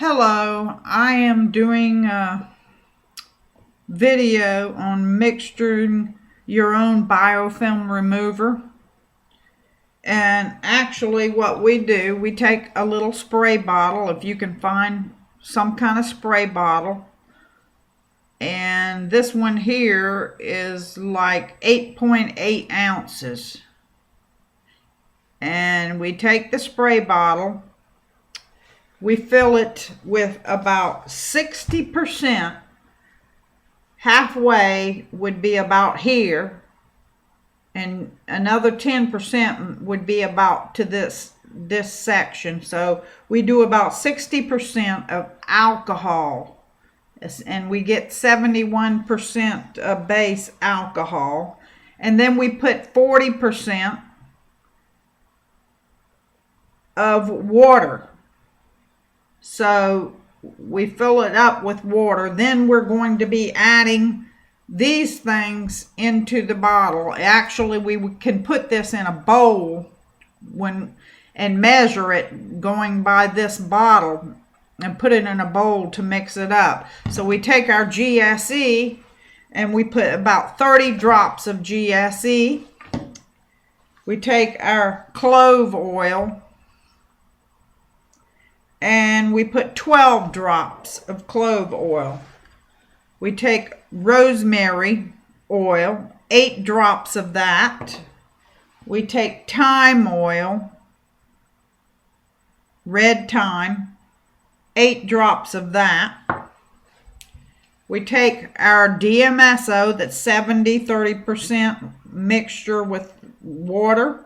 Hello, I am doing a video on mixturing your own biofilm remover. And actually what we do, we take a little spray bottle, if you can find some kind of spray bottle. And this one here is like 8.8 ounces. And we take the spray bottle, we fill it with about 60%. Halfway would be about here, and another 10% would be about to this section. So we do about 60% of alcohol, and we get 71% of base alcohol, and then we put 40% of water. So we fill it up with water. Then we're going to be adding these things into the bottle. Actually, we can put this in a bowl and measure it going by this bottle and put it in a bowl to mix it up. So we take our GSE and we put about 30 drops of GSE. We take our clove oil and we put 12 drops of clove oil. We take rosemary oil, 8 drops of that. We take thyme oil, red thyme, 8 drops of that. We take our DMSO, that's 70-30% mixture with water.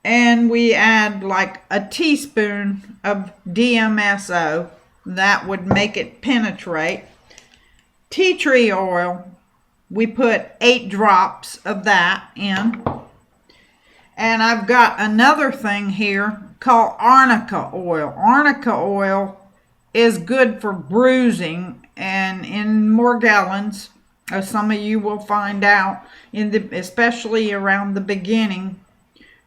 And we add like a teaspoon of DMSO. That would make it penetrate. Tea tree oil, we put 8 drops of that in. And I've got another thing here called arnica oil. Arnica oil is good for bruising, and in Morgellons, as some of you will find out, especially around the beginning,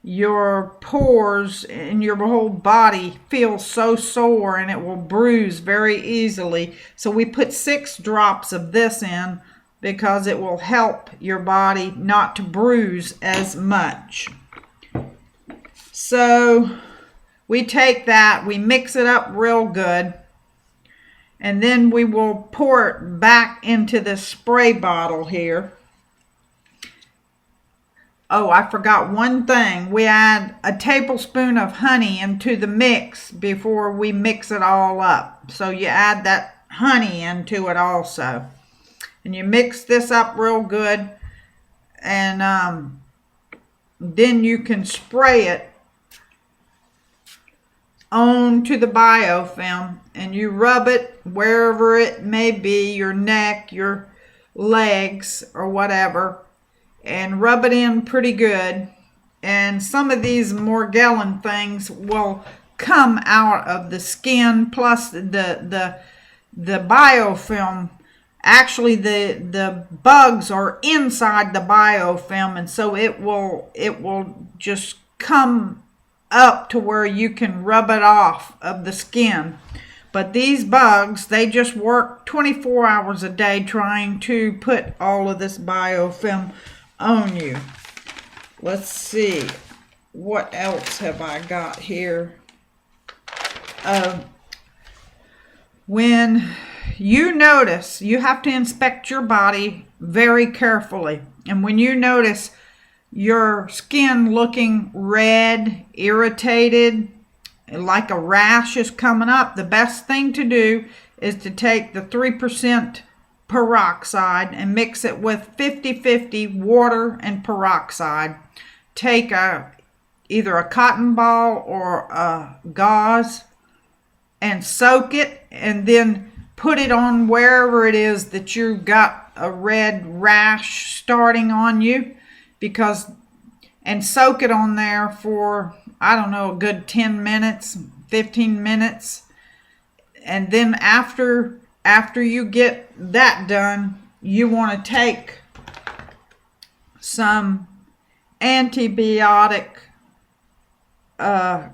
your pores and your whole body feels so sore and it will bruise very easily. So we put 6 drops of this in because it will help your body not to bruise as much. So we take that, we mix it up real good, and then we will pour it back into this spray bottle here. Oh, I forgot one thing. We add a tablespoon of honey into the mix before we mix it all up. So you add that honey into it also. And you mix this up real good. And then you can spray it onto the biofilm. And you rub it wherever it may be, your neck, your legs, or whatever. And rub it in pretty good, and some of these Morgellon things will come out of the skin, plus the biofilm. Actually, the bugs are inside the biofilm, and so it will just come up to where you can rub it off of the skin. But these bugs, they just work 24 hours a day trying to put all of this biofilm on you. Let's see, what else have I got here? When you notice, you have to inspect your body very carefully, and when you notice your skin looking red, irritated, like a rash is coming up, the best thing to do is to take the 3% peroxide and mix it with 50-50 water and peroxide. Take either a cotton ball or a gauze and soak it, and then put it on wherever it is that you've got a red rash starting on you, and soak it on there for, I don't know, a good 10 minutes, 15 minutes. And then after you get that done, you want to take some antibiotic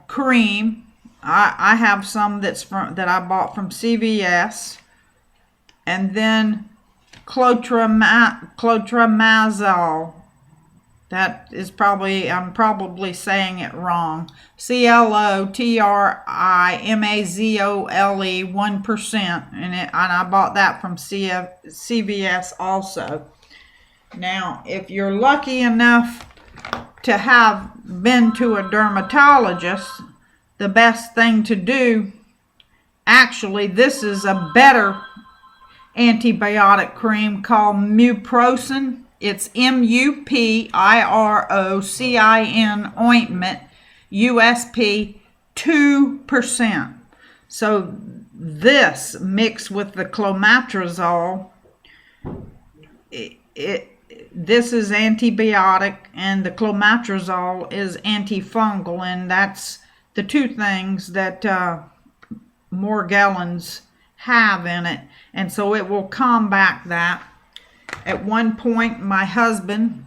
cream I have some that I bought from CVS, and then clotrimazole. That is probably, I'm probably saying it wrong. CLOTRIMAZOLE 1%, and I bought that from CVS also. Now, if you're lucky enough to have been to a dermatologist, the best thing to do, actually, this is a better antibiotic cream called Muprocin. It's MUPIROCIN ointment, USP 2%. So this mixed with the clomatrazole, this is antibiotic, and the clomatrazole is antifungal, and that's the two things that Morgellons have in it, and so it will combat that. At one point, my husband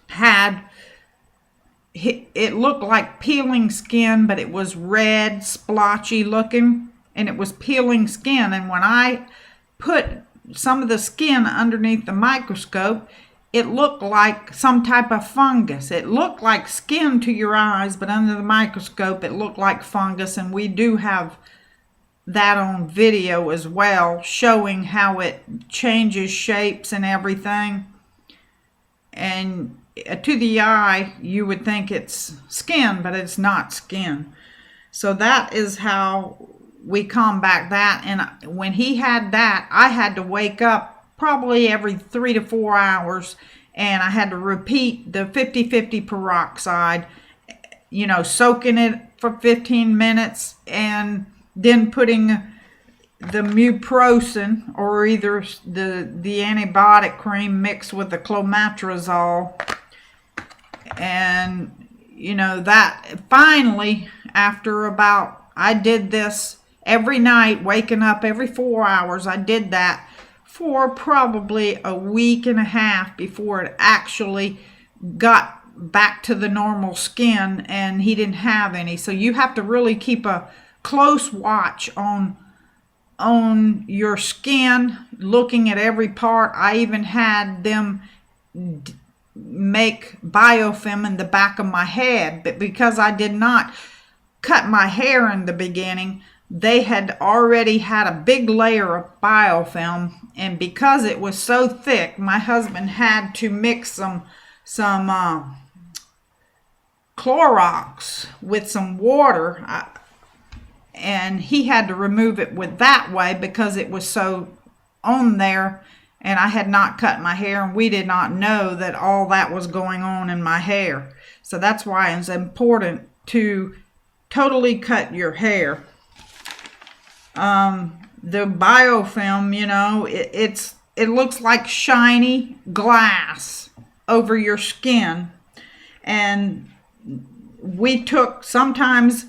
had, it looked like peeling skin, but it was red, splotchy looking, and it was peeling skin. And when I put some of the skin underneath the microscope, it looked like some type of fungus. It looked like skin to your eyes, but under the microscope, it looked like fungus. And we do have that on video as well, showing how it changes shapes and everything. And to the eye, you would think it's skin, but it's not skin. So that is how we combat that. And when he had that, I had to wake up probably every 3 to 4 hours, and I had to repeat the 50-50 peroxide, you know, soaking it for 15 minutes and then putting the Muprocin, or either the antibiotic cream mixed with the clomatrazole. And, you know, that finally, after about, I did this every night, waking up every 4 hours. I did that for probably a week and a half before it actually got back to the normal skin, and he didn't have any. So you have to really keep a close watch on your skin, looking at every part. I even had them make biofilm in the back of my head, but because I did not cut my hair in the beginning, they had already had a big layer of biofilm, and because it was so thick, my husband had to mix some Clorox with some water, and he had to remove it with that way because it was so on there, and I had not cut my hair, and we did not know that all that was going on in my hair. So that's why it's important to totally cut your hair. The biofilm, you know, it looks like shiny glass over your skin, and sometimes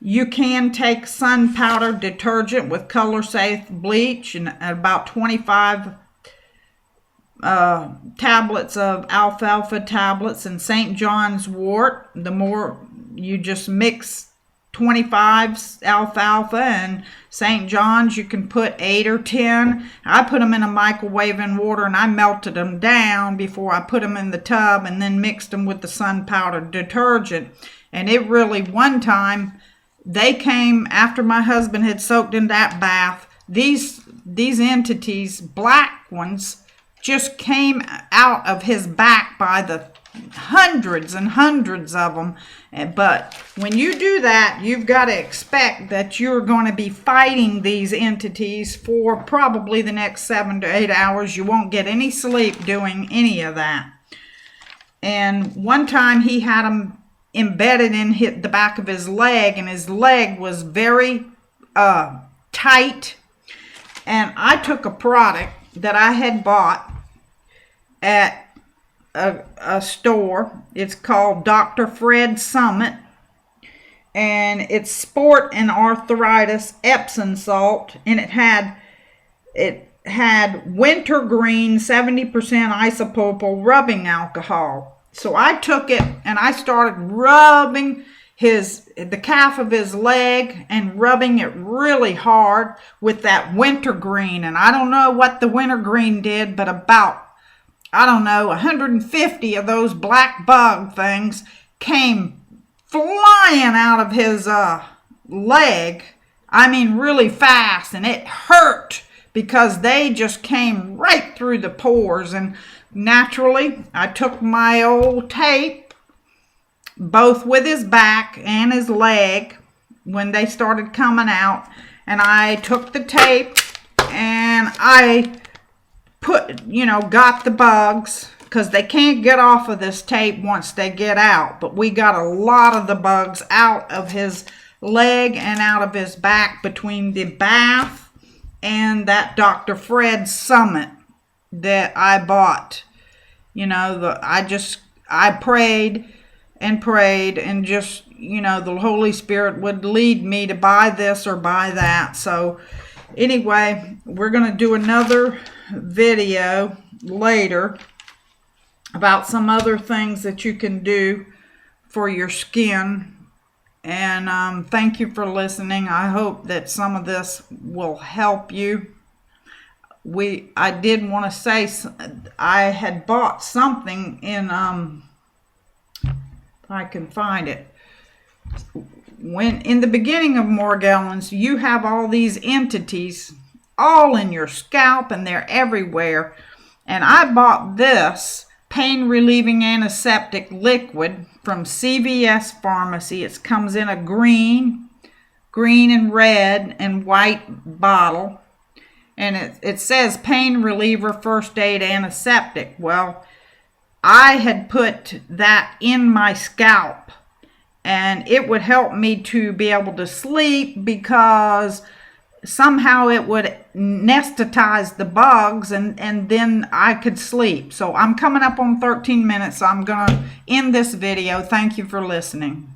you can take sun powder detergent with color safe bleach and about 25 tablets of alfalfa tablets and St. John's wort. The more you just mix 25 alfalfa and St. John's, you can put 8 or 10. I put them in a microwave in water, and I melted them down before I put them in the tub, and then mixed them with the sun powder detergent. And it really, one time, they came after my husband had soaked in that bath. These entities, black ones, just came out of his back by the hundreds and hundreds of them. But when you do that, you've got to expect that you're going to be fighting these entities for probably the next 7 to 8 hours. You won't get any sleep doing any of that. And one time he had them embedded in the back of his leg, and his leg was very tight. And I took a product that I had bought at a store. It's called Dr. Fred Summit, and it's sport and arthritis Epsom salt, and it had wintergreen 70% isopropyl rubbing alcohol. So I took it and I started rubbing the calf of his leg and rubbing it really hard with that wintergreen. And I don't know what the wintergreen did, but about, I don't know, 150 of those black bug things came flying out of his leg. I mean, really fast, and it hurt because they just came right through the pores. And naturally, I took my old tape, both with his back and his leg, when they started coming out, and I took the tape and I got the bugs, because they can't get off of this tape once they get out. But we got a lot of the bugs out of his leg and out of his back between the bath and that Dr. Fred Summit that I bought. I prayed and prayed, and just, the Holy Spirit would lead me to buy this or buy that. So anyway, we're going to do another video later about some other things that you can do for your skin. And thank you for listening. I hope that some of this will help you. I did want to say, I had bought something in, if I can find it. When in the beginning of Morgellons, you have all these entities all in your scalp, and they're everywhere. And I bought this pain relieving antiseptic liquid from CVS Pharmacy. It comes in a green and red and white bottle, and it says pain reliever first aid antiseptic. Well, I had put that in my scalp, and it would help me to be able to sleep, because somehow it would anesthetize the bugs, and then I could sleep. So I'm coming up on 13 minutes, so I'm going to end this video. Thank you for listening.